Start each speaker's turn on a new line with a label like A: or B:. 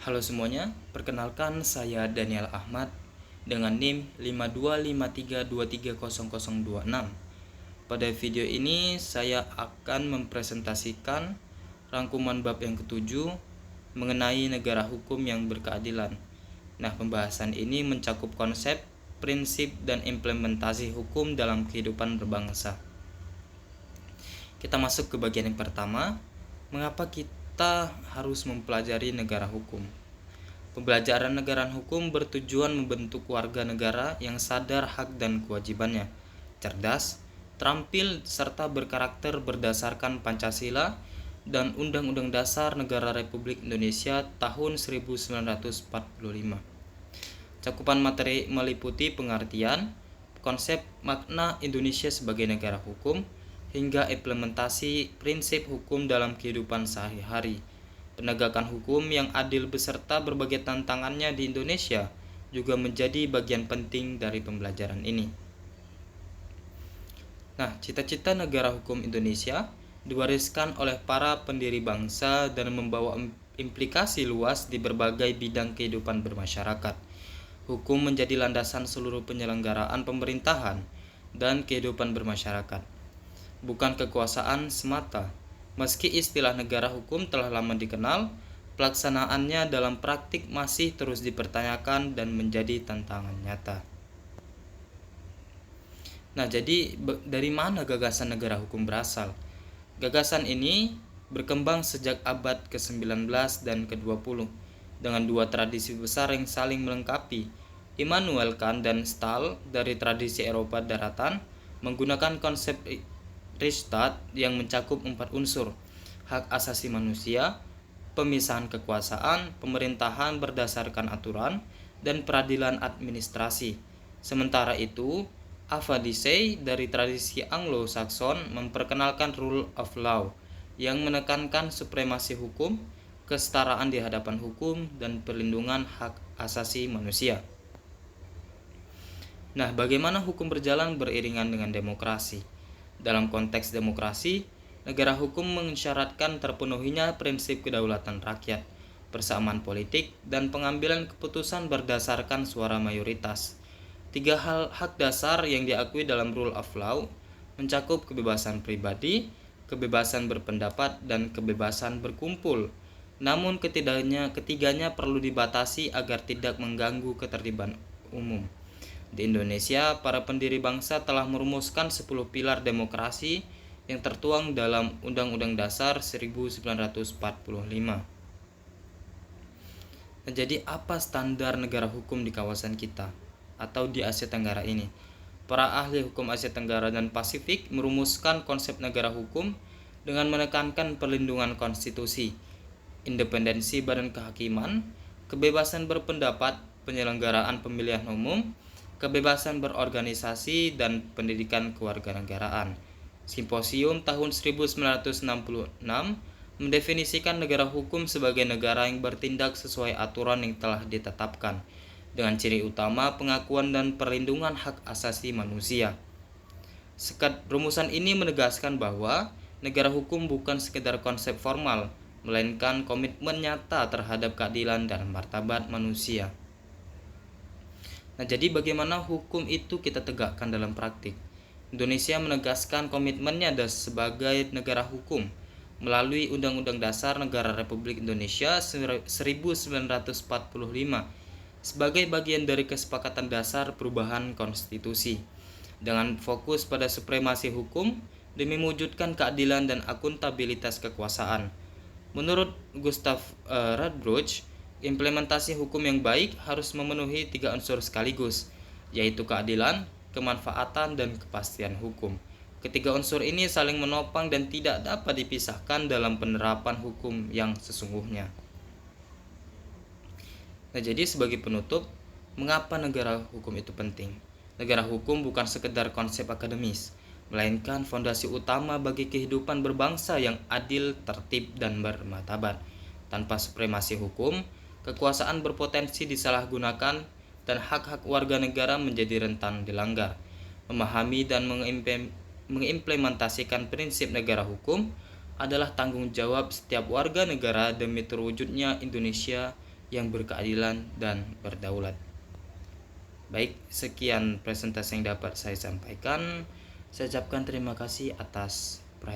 A: Halo semuanya, perkenalkan saya Daniel Ahmad dengan NIM 5253230026. Pada video ini saya akan mempresentasikan rangkuman bab yang ketujuh mengenai negara hukum yang berkeadilan. Nah, pembahasan ini mencakup konsep, prinsip, dan implementasi hukum dalam kehidupan berbangsa. Kita masuk ke bagian yang pertama, mengapa kita harus mempelajari negara hukum. Pembelajaran negara hukum bertujuan membentuk warga negara yang sadar hak dan kewajibannya, cerdas, terampil, serta berkarakter berdasarkan Pancasila dan Undang-Undang Dasar Negara Republik Indonesia tahun 1945. Cakupan materi meliputi pengertian, konsep makna Indonesia sebagai negara hukum, hingga implementasi prinsip hukum dalam kehidupan sehari-hari. Penegakan hukum yang adil beserta berbagai tantangannya di Indonesia juga menjadi bagian penting dari pembelajaran ini. Nah, cita-cita negara hukum Indonesia diwariskan oleh para pendiri bangsa dan membawa implikasi luas di berbagai bidang kehidupan bermasyarakat. Hukum menjadi landasan seluruh penyelenggaraan pemerintahan dan kehidupan bermasyarakat, bukan kekuasaan semata. Meski istilah negara hukum telah lama dikenal, pelaksanaannya dalam praktik masih terus dipertanyakan dan menjadi tantangan nyata. Nah, jadi dari mana gagasan negara hukum berasal? Gagasan ini berkembang sejak abad ke-19 dan ke-20 dengan dua tradisi besar yang saling melengkapi. Immanuel Kant dan Stahl dari tradisi Eropa daratan menggunakan konsep Rechtsstaat yang mencakup 4 unsur: hak asasi manusia, pemisahan kekuasaan, pemerintahan berdasarkan aturan, dan peradilan administrasi. Sementara itu, Avadisei dari tradisi Anglo-Saxon memperkenalkan rule of law yang menekankan supremasi hukum, kesetaraan di hadapan hukum, dan perlindungan hak asasi manusia. Nah, bagaimana hukum berjalan beriringan dengan demokrasi? Dalam konteks demokrasi, negara hukum mensyaratkan terpenuhinya prinsip kedaulatan rakyat, persamaan politik, dan pengambilan keputusan berdasarkan suara mayoritas. Tiga hal hak dasar yang diakui dalam rule of law mencakup kebebasan pribadi, kebebasan berpendapat, dan kebebasan berkumpul. Namun ketiganya perlu dibatasi agar tidak mengganggu ketertiban umum. Di Indonesia, para pendiri bangsa telah merumuskan 10 pilar demokrasi yang tertuang dalam Undang-Undang Dasar 1945. Nah, jadi apa standar negara hukum di kawasan kita atau di Asia Tenggara ini? Para ahli hukum Asia Tenggara dan Pasifik merumuskan konsep negara hukum dengan menekankan perlindungan konstitusi, independensi badan kehakiman, kebebasan berpendapat, penyelenggaraan pemilihan umum, kebebasan berorganisasi, dan pendidikan kewarganegaraan. Simposium tahun 1966 mendefinisikan negara hukum sebagai negara yang bertindak sesuai aturan yang telah ditetapkan, dengan ciri utama pengakuan dan perlindungan hak asasi manusia. Rumusan ini menegaskan bahwa negara hukum bukan sekedar konsep formal, melainkan komitmen nyata terhadap keadilan dan martabat manusia. Nah, jadi bagaimana hukum itu kita tegakkan dalam praktik? Indonesia menegaskan komitmennya sebagai negara hukum melalui Undang-Undang Dasar Negara Republik Indonesia 1945 sebagai bagian dari kesepakatan dasar perubahan konstitusi, dengan fokus pada supremasi hukum demi mewujudkan keadilan dan akuntabilitas kekuasaan. Menurut Gustav Radbruch, implementasi hukum yang baik harus memenuhi 3 unsur sekaligus, yaitu keadilan, kemanfaatan, dan kepastian hukum. Ketiga unsur ini saling menopang dan tidak dapat dipisahkan dalam penerapan hukum yang sesungguhnya. Nah, jadi sebagai penutup, mengapa negara hukum itu penting? Negara hukum bukan sekedar konsep akademis, melainkan fondasi utama bagi kehidupan berbangsa yang adil, tertib, dan bermartabat. Tanpa supremasi hukum, kekuasaan berpotensi disalahgunakan dan hak-hak warga negara menjadi rentan dilanggar. Memahami dan mengimplementasikan prinsip negara hukum adalah tanggung jawab setiap warga negara demi terwujudnya Indonesia yang berkeadilan dan berdaulat. Baik, sekian presentasi yang dapat saya sampaikan. Saya ucapkan terima kasih atas